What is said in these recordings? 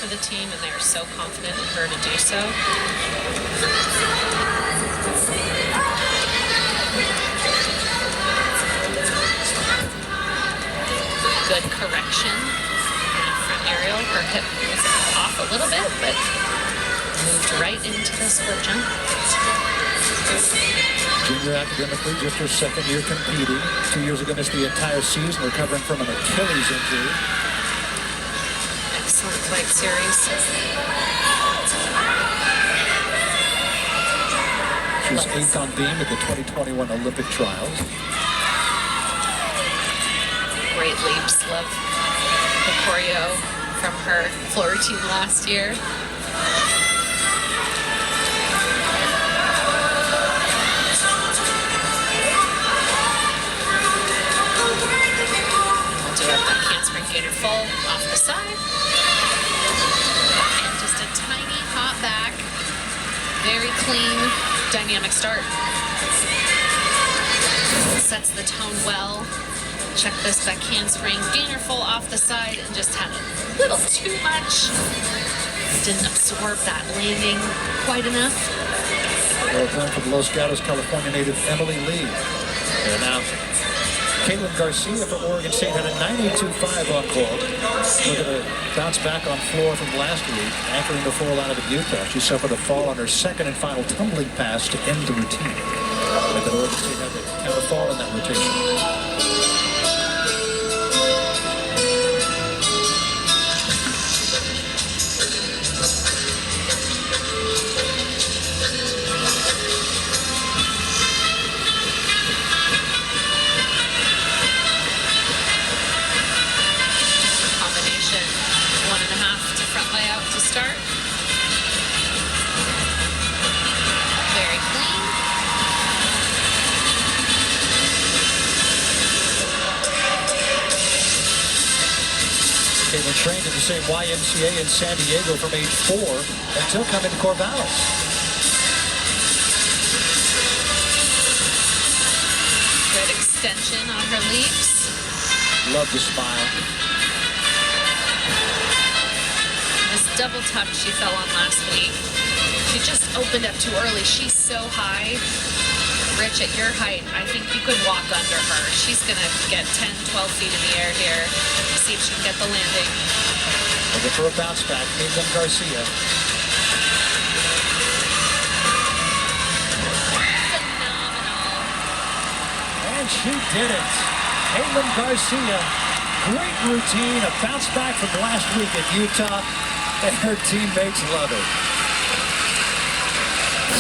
for the team, and they are so confident in her to do so. Good correction. Front aerial. Her hip was off a little bit, but moved right into the split jump. Junior academically, just her second year competing. 2 years ago, missed the entire season, recovering from an Achilles injury. Excellent flight series. She's 8th on beam at the 2021 Olympic trials. Great leaps. Love the choreo from her floor routine last year. We'll do a back handspring gainer full off the side. And just a tiny hop back. Very clean, dynamic start. Sets the tone well. Check this back handspring, gainer full off the side, and just had a little too much. Didn't absorb that landing quite enough. Well done for the Los Gatos, California native Emily Lee. And now, Caitlin Garcia from Oregon State had a 92.5 on vault. Look at a bounce back on floor from last week, anchoring the fall out of Utah. She suffered a fall on her second and final tumbling pass to end the routine. But the Oregon State had to count a fall in that rotation. Caitlin trained at the same YMCA in San Diego from age 4 until coming to Corvallis. Good extension on her leaps. Love the smile. This double tuck she fell on last week. She just opened up too early. She's so high. Rich, at your height, I think you could walk under her. She's going to get 10, 12 feet in the air here. See if she can get the landing. Looking for a bounce back, Caitlin Garcia. Phenomenal. And she did it. Caitlin Garcia, great routine, a bounce back from last week at Utah, and her teammates love it.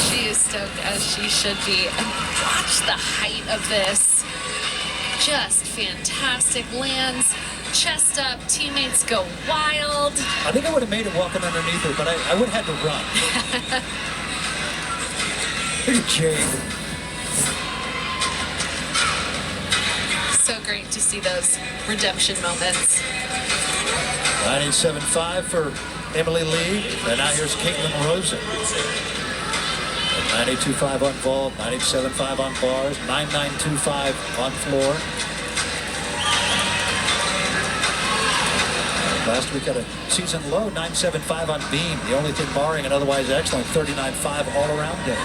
She is stoked, as she should be. And watch the height of this. Just fantastic lands. Chest up, teammates go wild. I think I would have made it walking underneath her, but I would have had to run. Here's Jade. So great to see those redemption moments. 97.5 for Emily Lee, and now here's Caitlin Rosen. 92.5 on vault, 97.5 on bars, 99.25 on floor. Last week had a season low, 9.75 on beam. The only thing barring an otherwise excellent 39.5 all around day.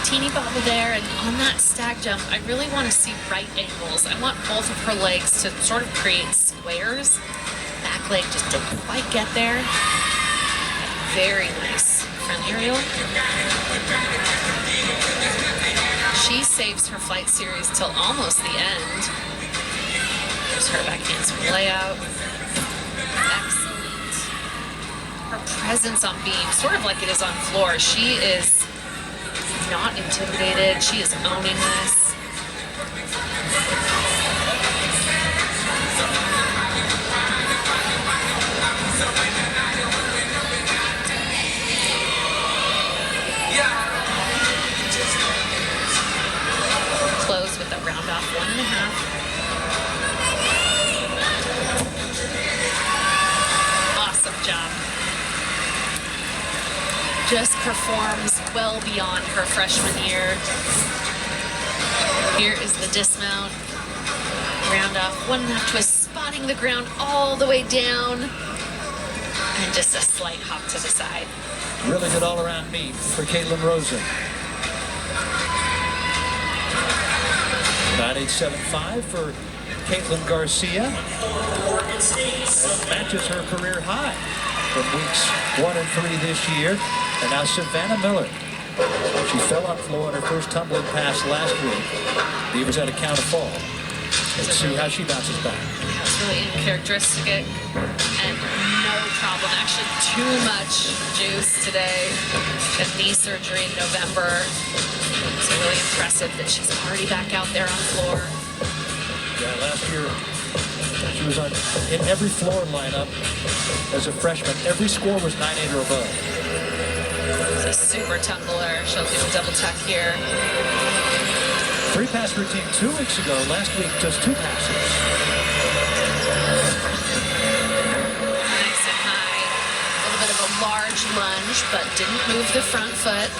Teeny bobble there, and on that stag jump, I really want to see right angles. I want both of her legs to sort of create squares. Back leg just didn't quite get there. Very nice front aerial. She saves her flight series till almost the end. There's her back handspring layout. Excellent. Her presence on beam, sort of like it is on floor. She is not intimidated. She is owning this. Close with a round off 1.5. Awesome job. Just performs well beyond her freshman year. Here is the dismount. Round off 1.5 to a spot prodding the ground all the way down. And just a slight hop to the side. Really good all-around meet for Caitlin Rosen. 9.875 for Caitlin Garcia. That matches her career high from weeks 1 and 3 this year. And now Savannah Miller. She fell on floor in her first tumbling pass last week. Beavers had a counter fall. Let's see how she bounces back. Yeah, it's really uncharacteristic and no problem. Actually, too much juice today. Had knee surgery in November. It's really impressive that she's already back out there on floor. Yeah, last year she was in every floor lineup as a freshman. Every score was 9.8 or above. It's a super tumbler. She'll do a double tuck here. 3-pass routine 2 weeks ago. Last week, just 2 passes. Nice and high. A little bit of a large lunge, but didn't move the front foot.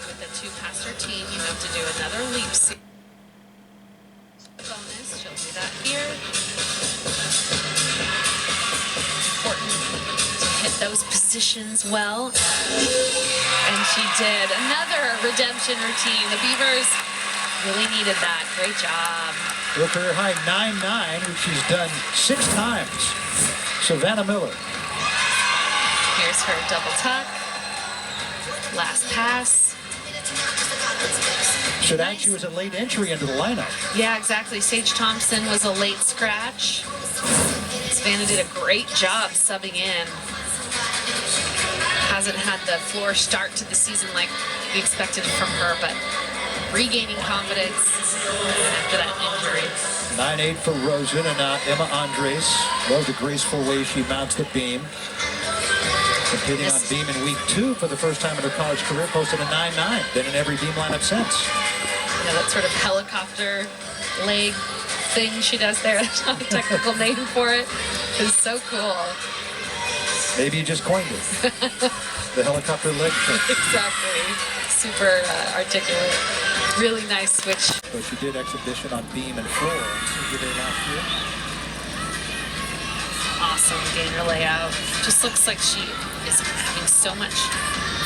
With the 2-pass routine, you have to do another leap seat. Bonus, she'll do that here. Important to hit those positions well. And she did. Another redemption routine. The Beavers really needed that. Great job. Her career high 9.9, which she's done 6 times. Savannah Miller. Here's her double tuck. Last pass. Should add she was a late entry into the lineup. Yeah, exactly. Sage Thompson was a late scratch. Savannah did a great job subbing in. Hasn't had the floor start to the season like we expected from her, but regaining confidence after that injury. 9.8 for Rosen, and now Emma Andres. Love the graceful way she mounts the beam. Competing on beam in week 2 for the first time in her college career, posted a 9.9. Been in every beam lineup since. Yeah, that sort of helicopter leg thing she does there. That's not a technical name for it. It's so cool. Maybe you just coined it. The helicopter leg thing. Exactly. Super articulate. Really nice switch. So she did exhibition on beam and floor on senior day last year. Awesome gainer layout. Just looks like she is having so much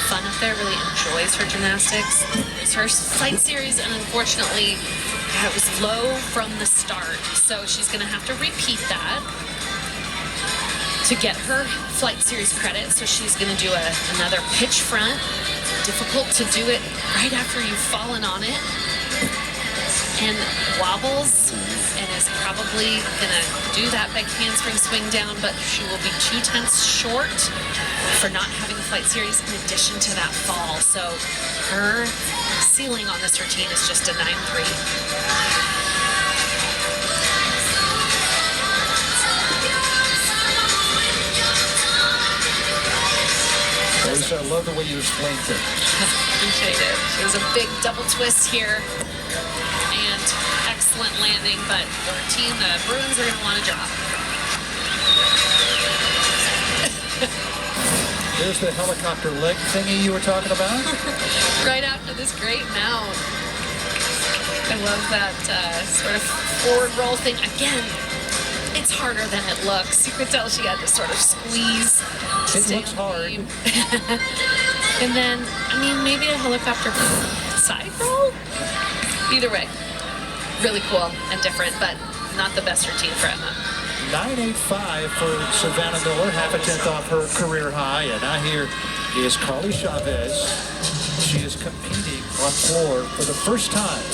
fun up there, really enjoys her gymnastics. It's her flight series, and unfortunately, it was low from the start. So she's gonna have to repeat that to get her flight series credit. So she's gonna do another pitch front. Difficult to do it right after you've fallen on it. And wobbles, and is probably gonna do that big handspring swing down, but she will be 2/10 short for not having a flight series in addition to that fall. So her ceiling on this routine is just a 9.3. Lisa, I love the way you explained things. Appreciate it. She was a big double twist here. And excellent landing, but the routine, the Bruins are going to want to drop. There's the helicopter leg thingy you were talking about. Right after this great mount. I love that sort of forward roll thing. Again, it's harder than it looks. You could tell she had to sort of squeeze. It looks hard. And then, I mean, maybe a helicopter side roll? Either way, really cool and different, but not the best routine for Emma. 9.85 for Savannah Miller, half a tenth off her career high. And now here is Carly Chavez. She is competing on floor for the first time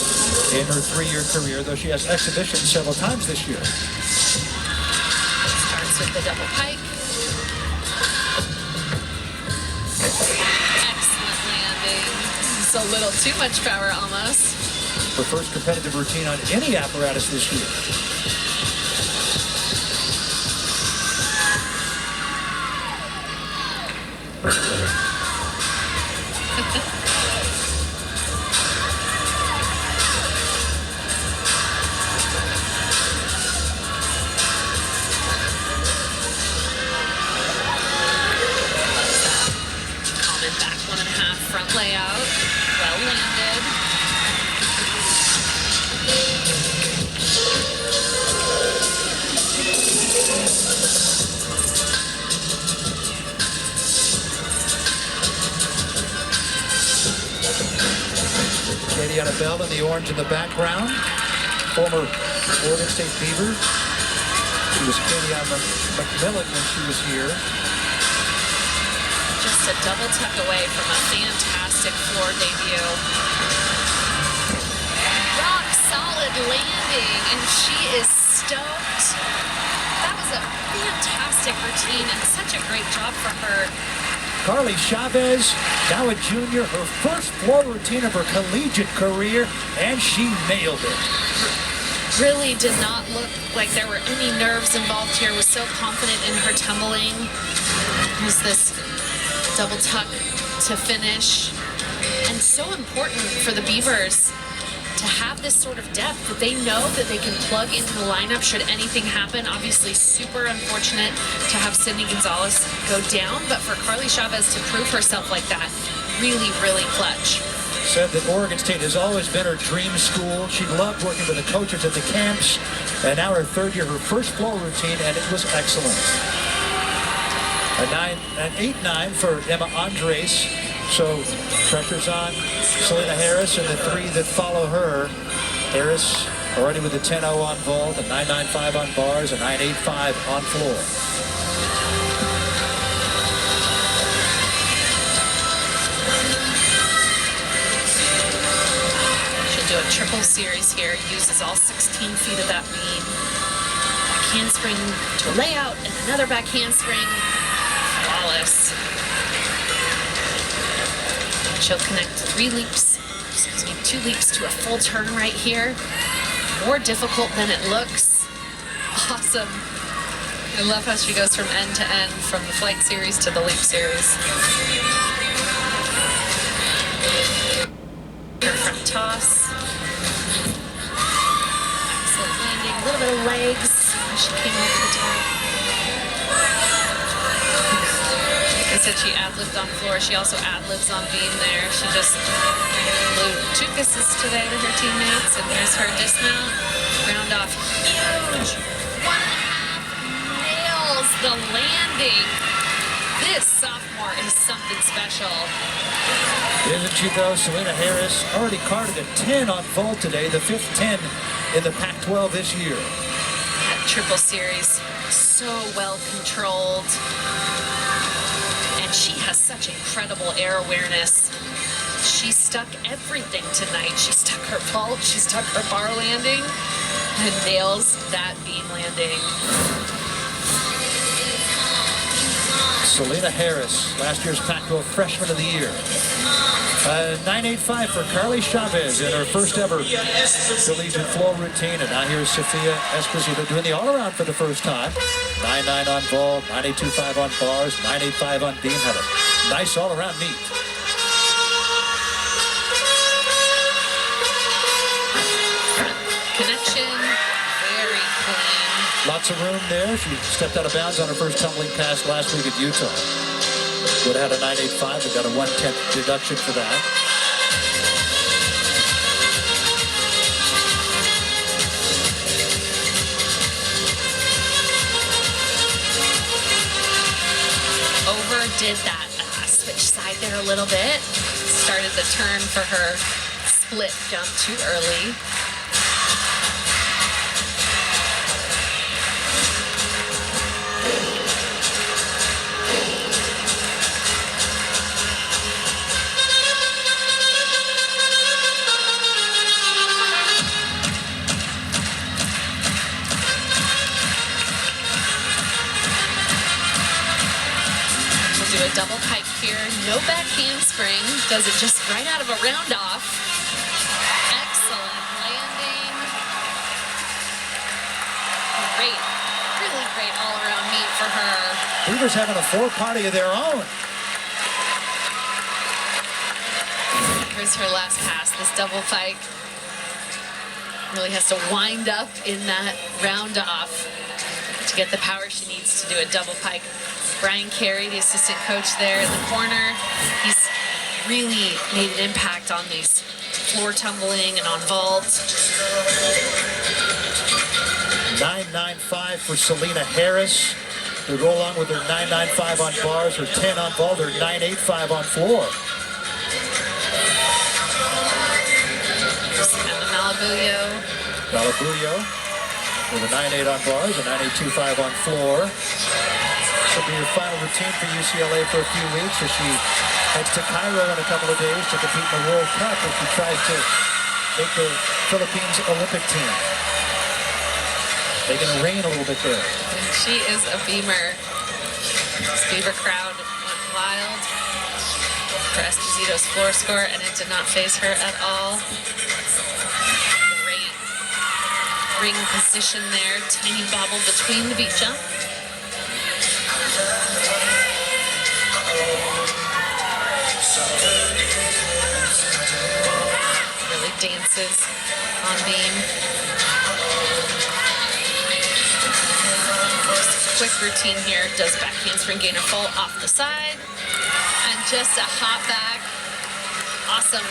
in her 3-year career, though she has exhibitions several times this year. Starts with the double pike. Excellent landing. It's a little too much power almost. Her first competitive routine on any apparatus this year. Indiana Bell in the orange in the background. Former Oregon State Beaver. She was Katie McMillan when she was here. Just a double tuck away from a fantastic floor debut. Rock solid landing, and she is stoked. That was a fantastic routine and such a great job for her. Carly Chavez, now a junior, her first floor routine of her collegiate career, and she nailed it. Really did not look like there were any nerves involved here. Was so confident in her tumbling. There's this double tuck to finish. And so important for the Beavers to have this sort of depth that they know that they can plug into the lineup should anything happen. Obviously super unfortunate to have Sydney Gonzalez go down, but for Carly Chavez to prove herself like that, really, really clutch. Said that Oregon State has always been her dream school. She loved working with the coaches at the camps. And now her third year, her first floor routine, and it was excellent. An 8-9 for Emma Andres. So pressure's on Selena Harris and the three that follow her. Harris already with the 10-0 on vault, a 9.95 on bars, a 9.85 on floor. Do a triple series here, uses all 16 feet of that beam. Back handspring to a layout and another back handspring. Flawless. She'll connect 2 leaps to a full turn right here. More difficult than it looks. Awesome. I love how she goes from end to end, from the flight series to the leap series. Her front toss. Excellent landing. A little bit of legs as she came over the top. Like I said, she ad-libbed on floor. She also ad-libs on beam there. She just blew 2 kisses today to her teammates. And here's her dismount. Round off huge. 1.5 nails the landing. This sophomore is something special. Isn't she though? Selena Harris already carded a 10 on vault today, the 5th 10 in the Pac-12 this year. That triple series, so well controlled. And she has such incredible air awareness. She stuck everything tonight. She stuck her vault, she stuck her bar landing, and nails that beam landing. Selena Harris, last year's Pac-12 Freshman of the Year. 9.85 for Carly Chavez in her first ever collegiate floor routine. And now here's Sophia Esposito doing the all-around for the first time. 9.9 on vault, 9.825 on bars, 9.85 on beam. Had a nice all-around meet. Connection, very clean. Lots of room there. She stepped out of bounds on her first tumbling pass last week at Utah. Would have had a 9.85, but got a 1/10 deduction for that. Overdid that. Switch side there a little bit. Started the turn for her split jump too early. Double pike here, no back handspring, does it just right out of a round off. Excellent landing. Great, really great all-around meet for her. Beavers having a floor party of their own. Here's her last pass, this double pike. Really has to wind up in that round off to get the power she needs to do a double pike. Brian Carey, the assistant coach there in the corner, he's really made an impact on these floor tumbling and on vault. 9.95 for Selena Harris to go along with her 9.95 on bars, her 10 on vault, her 9.85 on floor. Malabuyo. Malabuyo with a 9.8 on bars, a 9.825 on floor. This will be her final routine for UCLA for a few weeks as she heads to Cairo in a couple of days to compete in the World Cup as she tries to make the Philippines Olympic team. Making it rain a little bit there. And she is a beamer. This Beaver crowd went wild for Esposito's floor score, and it did not faze her at all. Great ring position there. Tiny bobble between the beat jump. Really dances on beam. Quick routine here, does back handspring gainer full off the side, and just a hop back. Awesome.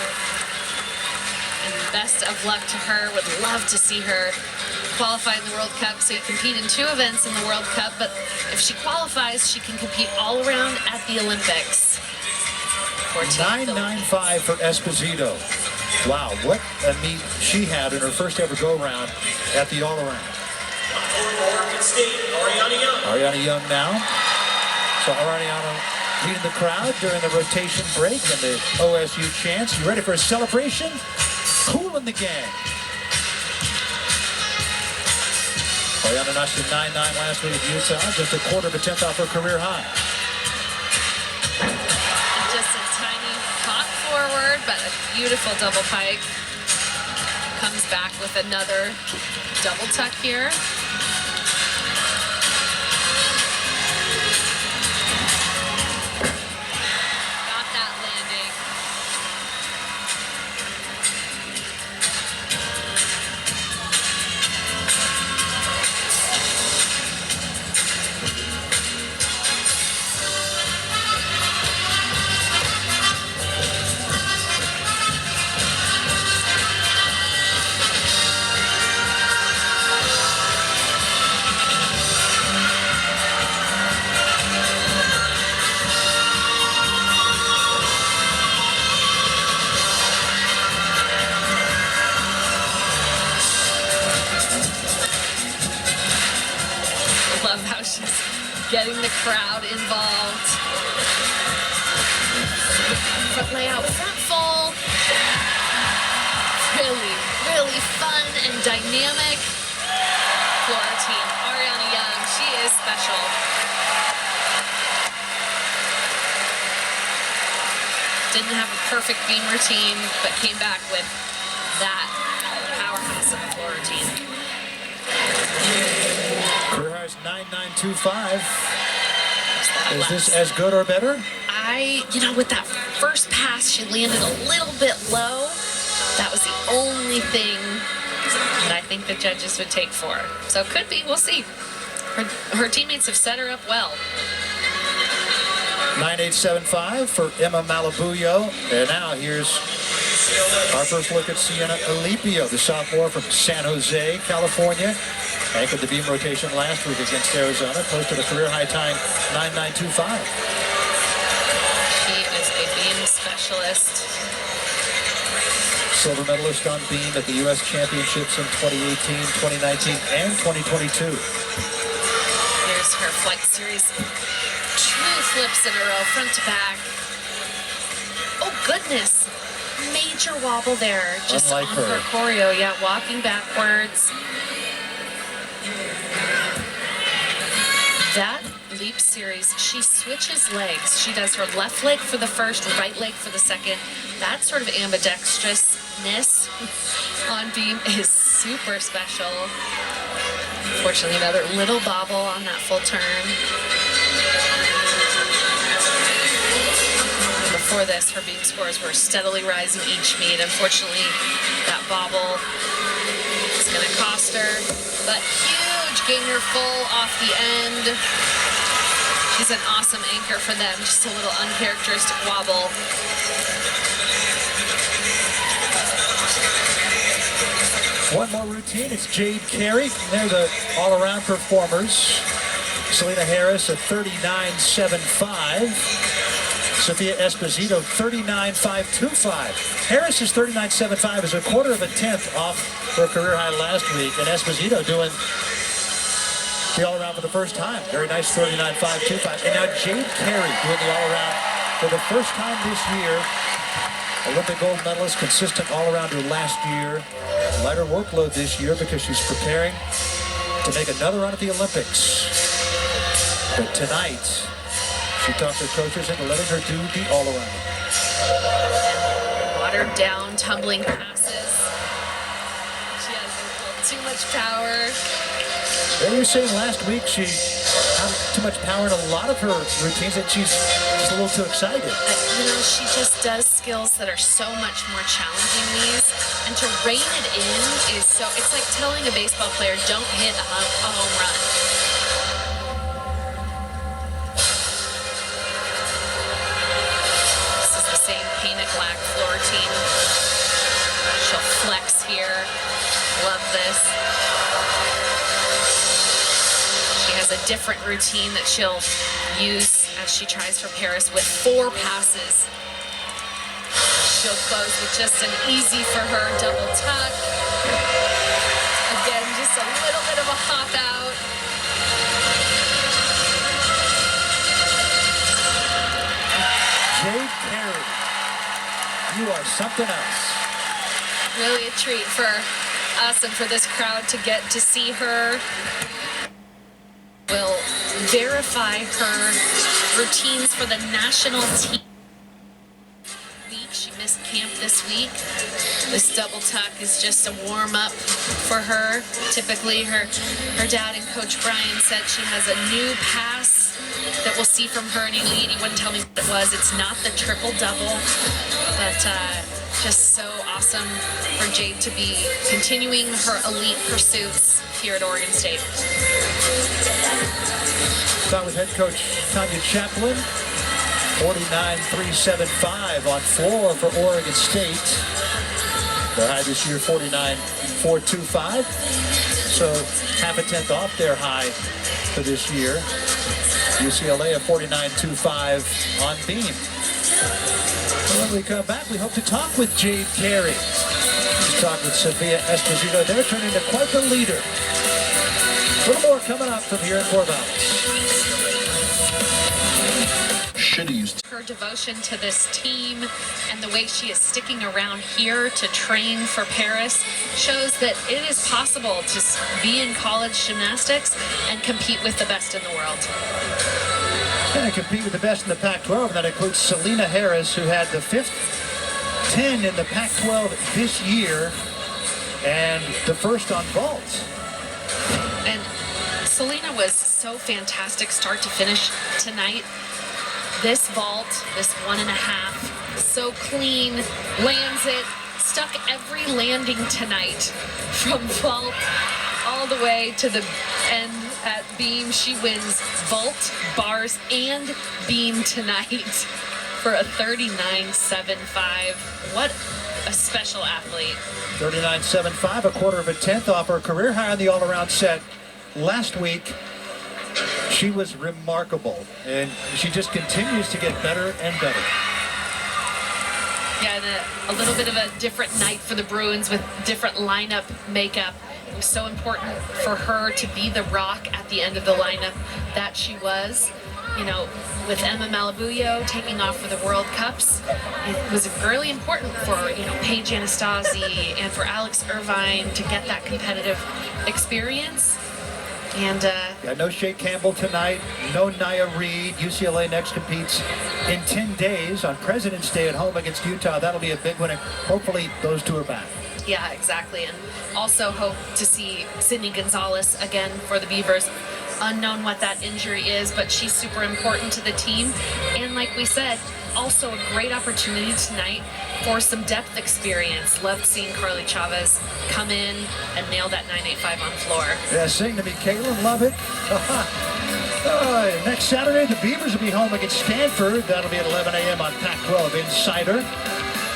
And best of luck to her. Would love to see her qualify in the World Cup. So you compete in 2 events in the World Cup, but if she qualifies, she can compete all around at the Olympics. 9.95 for Esposito. Wow, what a meet she had in her first ever go-round at the all-around. Ariana Young now. So Ariana leading the crowd during the rotation break and the OSU chants. You ready for a celebration? Cool in the gang. Ariana notched a 9.9 last week at Utah, just a quarter of a tenth off her career high. Just a tiny hop forward, but a beautiful double pike. Comes back with another double tuck here. Love how she's getting the crowd involved. Front layout, front full. Really, really fun and dynamic floor routine. Ariana Young, she is special. Didn't have a perfect beam routine, but came back with that powerhouse of a floor routine. Career high is 9.925. Is this as good or better? With that first pass, she landed a little bit low. That was the only thing that I think the judges would take for her. So it could be, we'll see. Her teammates have set her up well. 9.875 for Emma Malabuyo. And now here's our first look at Sienna Alipio, the sophomore from San Jose, California. Anchored the beam rotation last week against Arizona, posted a career-high time 9.925. She is a beam specialist. Silver medalist on beam at the U.S. Championships in 2018, 2019, and 2022. Here's her flight series. 2 flips in a row, front to back. Oh, goodness. Major wobble there. Just Unlike on her choreo. Yeah, walking backwards. That leap series, she switches legs. She does her left leg for the first, right leg for the second. That sort of ambidextrousness on beam is super special. Unfortunately, another little bobble on that full turn. Before this, her beam scores were steadily rising each meet. Unfortunately, that bobble is going to cost her, but huge gainer full off the end. She's an awesome anchor for them, just a little uncharacteristic wobble. One more routine, it's Jade Carey. They're the all-around performers. Selena Harris at 39.75. Sophia Esposito, 39.525. Harris is 39.75, is a quarter of a tenth off her career high last week. And Esposito doing the all-around for the first time. Very nice, 39.525. And now Jade Carey doing the all-around for the first time this year. Olympic gold medalist, consistent all-arounder last year. Lighter workload this year because she's preparing to make another run at the Olympics. But tonight, she talked her coaches into letting her do the all-around. Watered down, tumbling passes. She has a little too much power. They were saying last week she had too much power in a lot of her routines, that she's just a little too excited. You know, she just does skills that are so much more challenging these. And to rein it in is so, it's like telling a baseball player, don't hit a home run. This is the same painted black floor routine. She'll flex here. Love this. She has a different routine that she'll use as she tries for Paris with 4 passes. She'll close with just an easy for her double tuck. Again, just a little bit of a hop out. Jade Carey, you are something else. Really a treat for us and for this crowd to get to see her. Will verify her routines for the national team. She missed camp this week. This double tuck is just a warm-up for her. Typically, her dad and Coach Brian said she has a new pass that we'll see from her in elite. He wouldn't tell me what it was. It's not the triple-double, but just so awesome for Jade to be continuing her elite pursuits here at Oregon State. That was head coach Tanya Chaplin. 49.375 on floor for Oregon State. Their high this year, 49.425. So half a tenth off their high for this year. UCLA at 49.25 on beam. When we come back, we hope to talk with Jade Carey. Let's talk with Sophia Esposito. They're turning into quite the leader. A little more coming up from here in Corvallis. Her devotion to this team and the way she is sticking around here to train for Paris shows that it is possible to be in college gymnastics and compete with the best in the world. And compete with the best in the Pac-12. That includes Selena Harris, who had the 5th 10 in the Pac-12 this year and the first on vault. And Selena was so fantastic start to finish tonight. This vault, this 1.5, so clean, lands it, stuck every landing tonight from vault all the way to the end at beam. She wins vault, bars, and beam tonight for a 39.75. What a special athlete. 39.75, a quarter of a tenth off her career high on the all-around set last week. She was remarkable, and she just continues to get better and better. Yeah, and a little bit of a different night for the Bruins with different lineup makeup. It was so important for her to be the rock at the end of the lineup that she was. You know, with Emma Malabuyo taking off for the World Cups, it was really important for, you know, Paige Anastasi and for Alex Irvine to get that competitive experience. And yeah, no Shea Campbell tonight, no Nia Reed. UCLA next competes in 10 days on President's Day at home against Utah. That'll be a big one, and hopefully those two are back. Yeah, exactly. And also hope to see Sydney Gonzalez again for the Beavers. Unknown what that injury is, but she's super important to the team. And like we said, also a great opportunity tonight for some depth experience. Loved seeing Carly Chavez come in and nail that 9.85 on floor. Yeah, sing to me, Caitlin. Love it. Next Saturday, the Beavers will be home against Stanford. That'll be at 11 a.m. on Pac-12 Insider.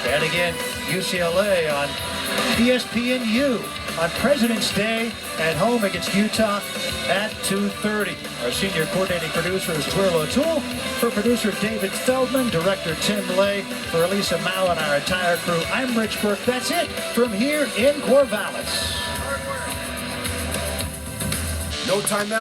And again, UCLA on ESPNU on President's Day at home against Utah at 2:30. Our senior coordinating producer is Will O'Toole. For producer David Feldman, director Tim Lay, for Elisa Mao and our entire crew, I'm Rich Burke. That's it from here in Corvallis. No timeout.